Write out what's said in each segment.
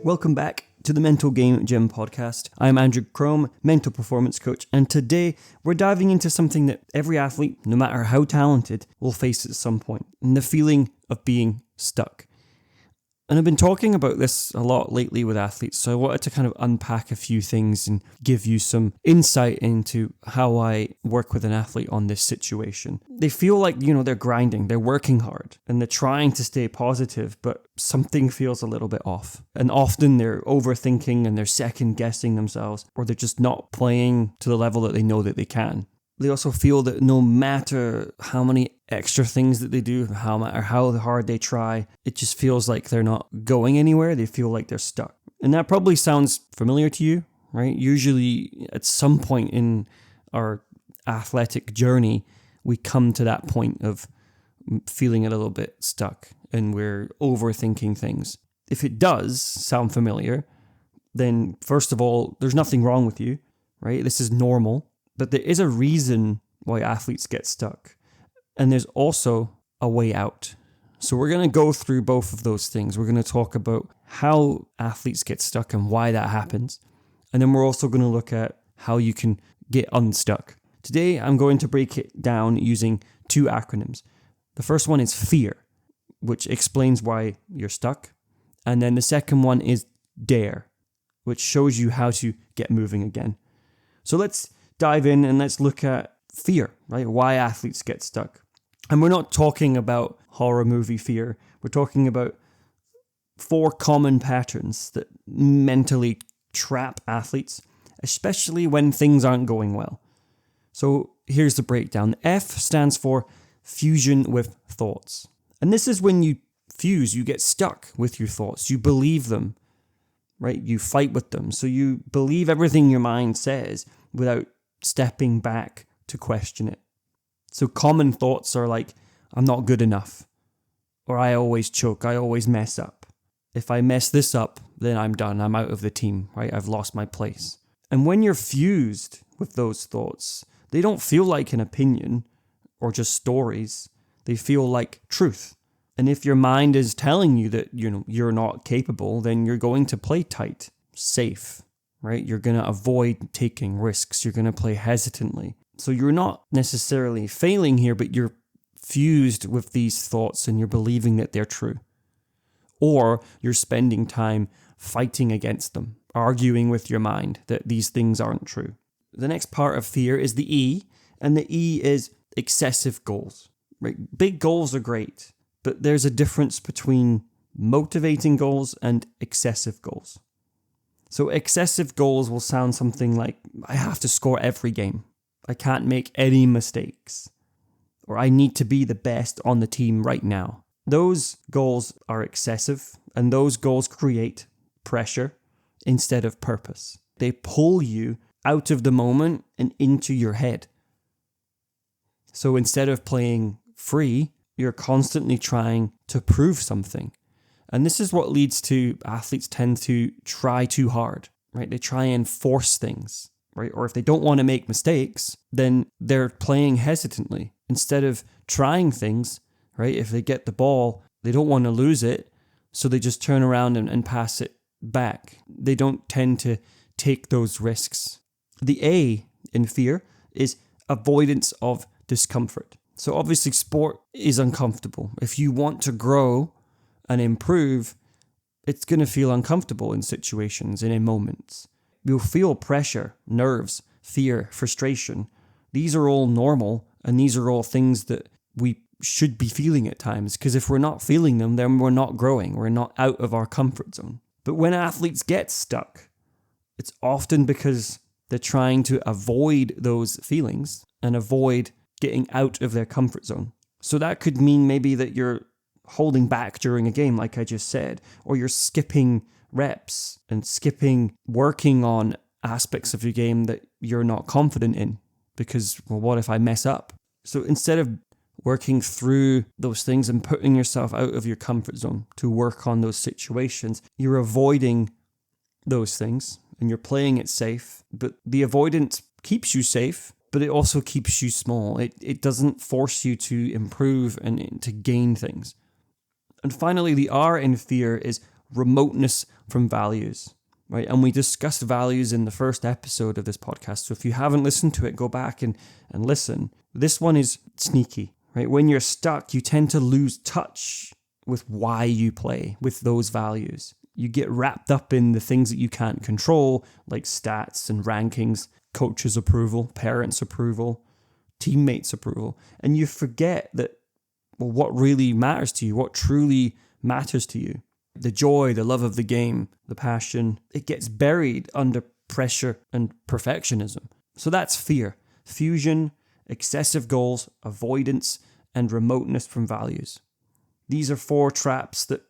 Welcome back to the Mental Game Gym podcast. I'm Andrew Crome, mental performance coach, and today we're diving into something that every athlete, no matter how talented, will face at some point, and the feeling of being stuck. And I've been talking about this a lot lately with athletes, so I wanted to kind of unpack a few things and give you some insight into how I work with an athlete on this situation. They feel like, they're grinding, they're working hard, and they're trying to stay positive, but something feels a little bit off. And often they're overthinking and they're second guessing themselves, or they're just not playing to the level that they know that they can. They also feel that no matter how many extra things that they do, how hard they try, it just feels like they're not going anywhere. They feel like they're stuck. And that probably sounds familiar to you, right? Usually at some point in our athletic journey, we come to that point of feeling a little bit stuck and we're overthinking things. If it does sound familiar, then first of all, there's nothing wrong with you, right? This is normal. But there is a reason why athletes get stuck. And there's also a way out. So we're going to go through both of those things. We're going to talk about how athletes get stuck and why that happens. And then we're also going to look at how you can get unstuck. Today, I'm going to break it down using two acronyms. The first one is fear, which explains why you're stuck. And then the second one is dare, which shows you how to get moving again. So let's dive in and let's look at fear, right? Why athletes get stuck. And we're not talking about horror movie fear. We're talking about 4 common patterns that mentally trap athletes, especially when things aren't going well. So here's the breakdown. F stands for fusion with thoughts. And this is when you fuse, you get stuck with your thoughts. You believe them, right? You fight with them. So you believe everything your mind says without stepping back to question it. So common thoughts are like, I'm not good enough, or I always choke, I always mess up. If I mess this up, then I'm done, I'm out of the team, right? I've lost my place. And when you're fused with those thoughts, they don't feel like an opinion or just stories. They feel like truth. And if your mind is telling you that, you're not capable, then you're going to play tight, safe. Right? You're going to avoid taking risks. You're going to play hesitantly. So you're not necessarily failing here, but you're fused with these thoughts and you're believing that they're true. Or you're spending time fighting against them, arguing with your mind that these things aren't true. The next part of fear is the E, and the E is excessive goals. Right? Big goals are great, but there's a difference between motivating goals and excessive goals. So excessive goals will sound something like, I have to score every game. I can't make any mistakes. Or I need to be the best on the team right now. Those goals are excessive, and those goals create pressure instead of purpose. They pull you out of the moment and into your head. So instead of playing free, you're constantly trying to prove something. And this is what leads to athletes tend to try too hard, right? They try and force things, right? Or if they don't want to make mistakes, then they're playing hesitantly. Instead of trying things, right? If they get the ball, they don't want to lose it, so they just turn around and pass it back. They don't tend to take those risks. The A in fear is avoidance of discomfort. So obviously sport is uncomfortable. If you want to grow and improve, it's going to feel uncomfortable in situations and in moments. You'll feel pressure, nerves, fear, frustration. These are all normal, and these are all things that we should be feeling at times, because if we're not feeling them, then we're not growing. We're not out of our comfort zone. But when athletes get stuck, it's often because they're trying to avoid those feelings and avoid getting out of their comfort zone. So that could mean maybe that you're holding back during a game, like I just said, or you're skipping reps and skipping working on aspects of your game that you're not confident in because, well, what if I mess up? So instead of working through those things and putting yourself out of your comfort zone to work on those situations, you're avoiding those things and you're playing it safe. But the avoidance keeps you safe, but it also keeps you small. It doesn't force you to improve and to gain things. And finally, the R in fear is remoteness from values, right? And we discussed values in the first episode of this podcast. So if you haven't listened to it, go back and listen. This one is sneaky, right? When you're stuck, you tend to lose touch with why you play, with those values. You get wrapped up in the things that you can't control, like stats and rankings, coaches' approval, parents' approval, teammates' approval. And you forget that, well, what really matters to you, what truly matters to you. The joy, the love of the game, the passion, it gets buried under pressure and perfectionism. So that's fear, fusion, excessive goals, avoidance, and remoteness from values. These are 4 traps that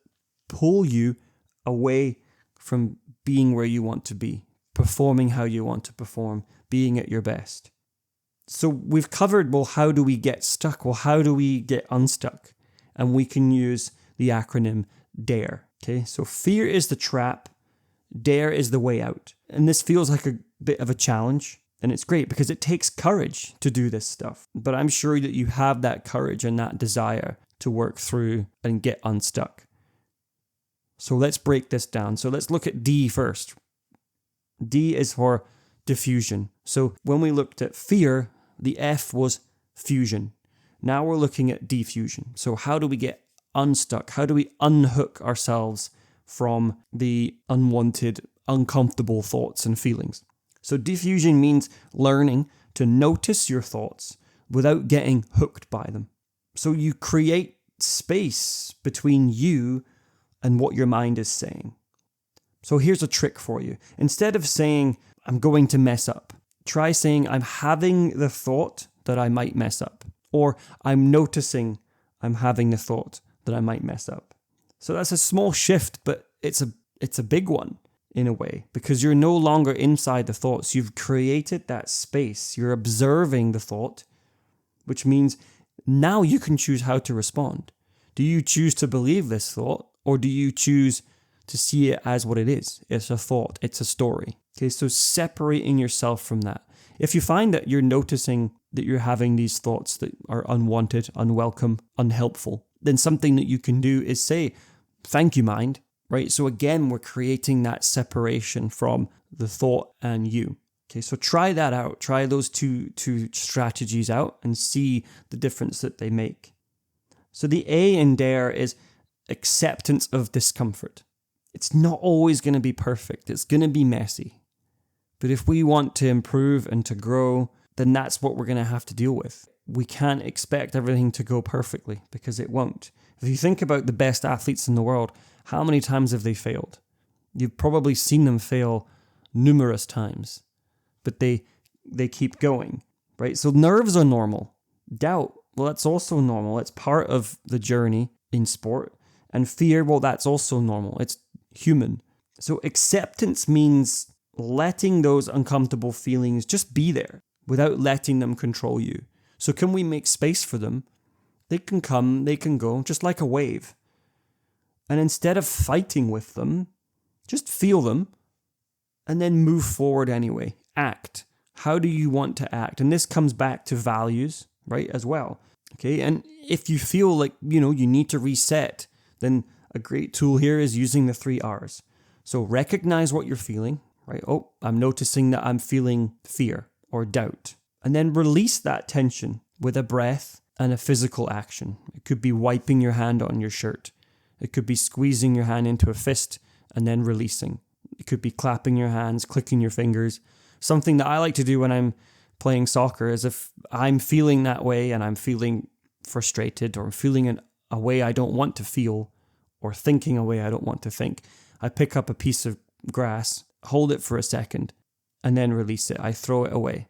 pull you away from being where you want to be, performing how you want to perform, being at your best. So we've covered, well, how do we get stuck? Well, how do we get unstuck? And we can use the acronym DARE. Okay, so fear is the trap, DARE is the way out. And this feels like a bit of a challenge. And it's great because it takes courage to do this stuff. But I'm sure that you have that courage and that desire to work through and get unstuck. So let's break this down. So let's look at D first. D is for diffusion. So when we looked at fear, the F was fusion. Now we're looking at diffusion. So how do we get unstuck? How do we unhook ourselves from the unwanted, uncomfortable thoughts and feelings? So diffusion means learning to notice your thoughts without getting hooked by them. So you create space between you and what your mind is saying. So here's a trick for you. Instead of saying, I'm going to mess up, try saying, I'm having the thought that I might mess up. Or I'm noticing I'm having the thought that I might mess up. So that's a small shift, but it's a big one in a way, because you're no longer inside the thoughts. You've created that space. You're observing the thought, which means now you can choose how to respond. Do you choose to believe this thought, or do you choose to see it as what it is? It's a thought. It's a story. Okay, so separating yourself from that. If you find that you're noticing that you're having these thoughts that are unwanted, unwelcome, unhelpful, then something that you can do is say, thank you, mind, right? So again, we're creating that separation from the thought and you. Okay, so try that out. Try those two strategies out and see the difference that they make. So the A in DARE is acceptance of discomfort. It's not always going to be perfect. It's going to be messy. But if we want to improve and to grow, then that's what we're going to have to deal with. We can't expect everything to go perfectly because it won't. If you think about the best athletes in the world, how many times have they failed? You've probably seen them fail numerous times, but they keep going, right? So nerves are normal. Doubt, well, that's also normal. It's part of the journey in sport. And fear, well, that's also normal. It's human. So acceptance means letting those uncomfortable feelings just be there without letting them control you. So can we make space for them? They can come, they can go, just like a wave. And instead of fighting with them, just feel them and then move forward anyway. Act. How do you want to act? And this comes back to values, right, as well. Okay, and if you feel like, you need to reset, then a great tool here is using the 3 R's. So recognize what you're feeling, right? Oh, I'm noticing that I'm feeling fear or doubt. And then release that tension with a breath and a physical action. It could be wiping your hand on your shirt. It could be squeezing your hand into a fist and then releasing. It could be clapping your hands, clicking your fingers. Something that I like to do when I'm playing soccer is if I'm feeling that way and I'm feeling frustrated or I'm feeling in a way I don't want to feel or thinking a way I don't want to think, I pick up a piece of grass, hold it for a second, and then release it. I throw it away.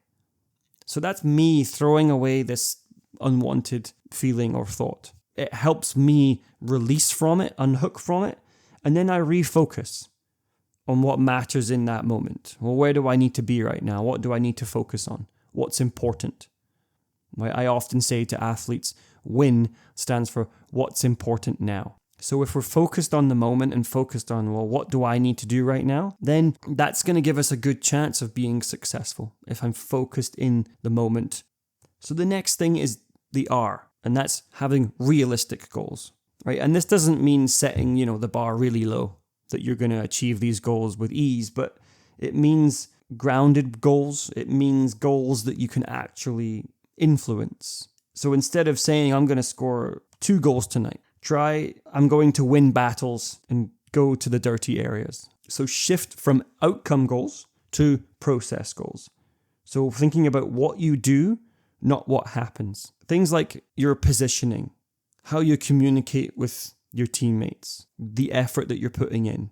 So that's me throwing away this unwanted feeling or thought. It helps me release from it, unhook from it, and then I refocus on what matters in that moment. Well, where do I need to be right now? What do I need to focus on? What's important? Right? I often say to athletes, WIN stands for what's important now. So if we're focused on the moment and focused on, well, what do I need to do right now? Then that's going to give us a good chance of being successful if I'm focused in the moment. So the next thing is the R, and that's having realistic goals, right? And this doesn't mean setting, the bar really low. that you're going to achieve these goals with ease, but it means grounded goals. It means goals that you can actually influence. So instead of saying, I'm going to score 2 goals tonight, try, I'm going to win battles and go to the dirty areas. So shift from outcome goals to process goals. So thinking about what you do, not what happens. Things like your positioning, how you communicate with your teammates, the effort that you're putting in.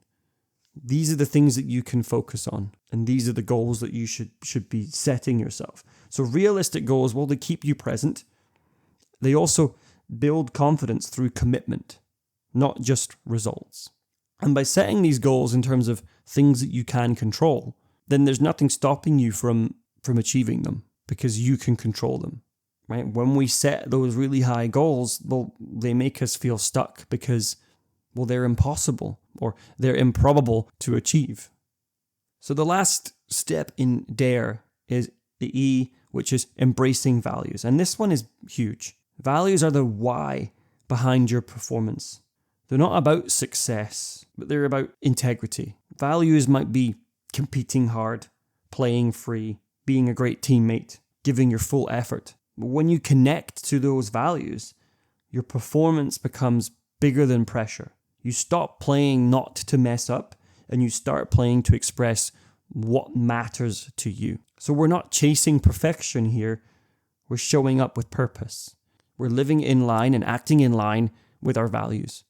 These are the things that you can focus on. And these are the goals that you should be setting yourself. So realistic goals, well, they keep you present. They also build confidence through commitment, not just results. And by setting these goals in terms of things that you can control, then there's nothing stopping you from achieving them because you can control them, right? When we set those really high goals, well, they make us feel stuck because, well, they're impossible or they're improbable to achieve. So the last step in DARE is the E, which is embracing values. And this one is huge. Values are the why behind your performance. They're not about success, but they're about integrity. Values might be competing hard, playing free, being a great teammate, giving your full effort. But when you connect to those values, your performance becomes bigger than pressure. You stop playing not to mess up, and you start playing to express what matters to you. So we're not chasing perfection here. We're showing up with purpose. We're living in line and acting in line with our values.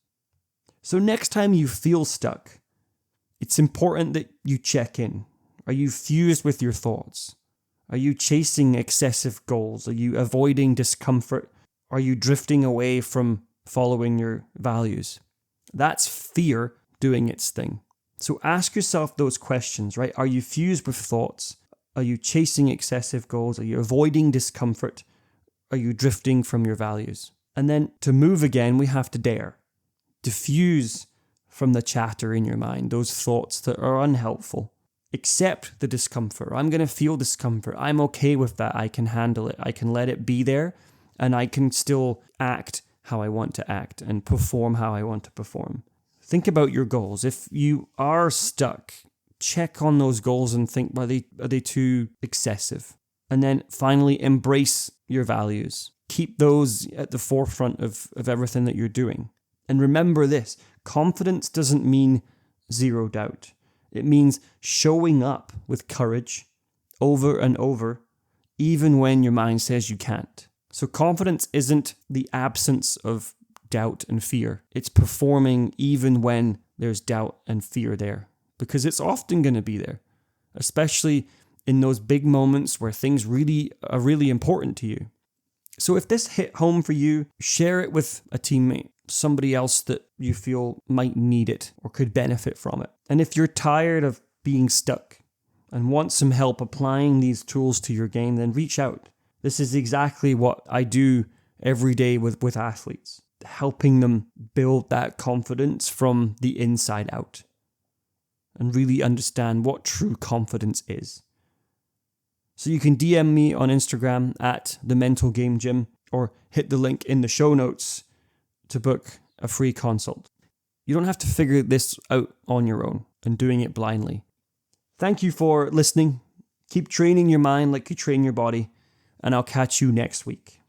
So next time you feel stuck, it's important that you check in. Are you fused with your thoughts? Are you chasing excessive goals? Are you avoiding discomfort? Are you drifting away from following your values? That's fear doing its thing. So ask yourself those questions, right? Are you fused with thoughts? Are you chasing excessive goals? Are you avoiding discomfort? Are you drifting from your values? And then to move again, we have to dare. Diffuse from the chatter in your mind, those thoughts that are unhelpful. Accept the discomfort. I'm going to feel discomfort. I'm okay with that. I can handle it. I can let it be there, and I can still act how I want to act and perform how I want to perform. Think about your goals. If you are stuck, check on those goals and think, are they too excessive? And then finally, embrace your values. Keep those at the forefront of everything that you're doing. And remember this, confidence doesn't mean zero doubt. It means showing up with courage over and over, even when your mind says you can't. So confidence isn't the absence of doubt and fear. It's performing even when there's doubt and fear there, because it's often going to be there, especially in those big moments where things are really important to you. So if this hit home for you, share it with a teammate, somebody else that you feel might need it or could benefit from it. And if you're tired of being stuck and want some help applying these tools to your game, then reach out. This is exactly what I do every day with athletes, helping them build that confidence from the inside out and really understand what true confidence is. So you can DM me on Instagram at The Mental Game Gym or hit the link in the show notes to book a free consult. You don't have to figure this out on your own and doing it blindly. Thank you for listening. Keep training your mind like you train your body, and I'll catch you next week.